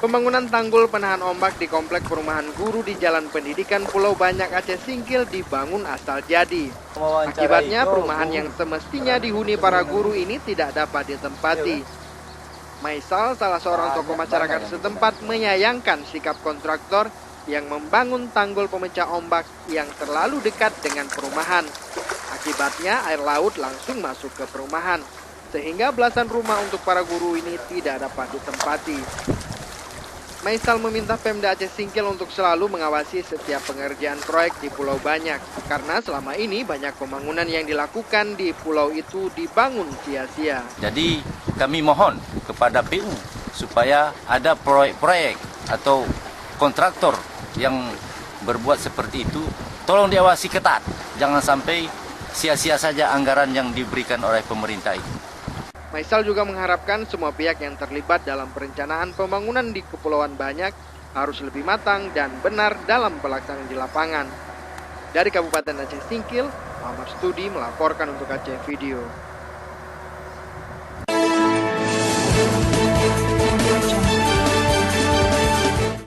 Pembangunan tanggul penahan ombak di komplek perumahan guru di Jalan Pendidikan Pulau Banyak Aceh Singkil dibangun asal jadi. Akibatnya perumahan yang semestinya dihuni para guru ini tidak dapat ditempati. Maisal, salah seorang tokoh masyarakat setempat, menyayangkan sikap kontraktor yang membangun tanggul pemecah ombak yang terlalu dekat dengan perumahan. Akibatnya air laut langsung masuk ke perumahan, sehingga belasan rumah untuk para guru ini tidak dapat ditempati. Maisal meminta Pemda Aceh Singkil untuk selalu mengawasi setiap pengerjaan proyek di Pulau Banyak, karena selama ini banyak pembangunan yang dilakukan di pulau itu dibangun sia-sia. Jadi kami mohon kepada PU supaya ada proyek-proyek atau kontraktor yang berbuat seperti itu, tolong diawasi ketat, jangan sampai sia-sia saja anggaran yang diberikan oleh pemerintah itu. Maisal juga mengharapkan semua pihak yang terlibat dalam perencanaan pembangunan di Kepulauan Banyak harus lebih matang dan benar dalam pelaksanaan di lapangan. Dari Kabupaten Aceh Singkil, Muhammad Studi melaporkan untuk Aceh Video.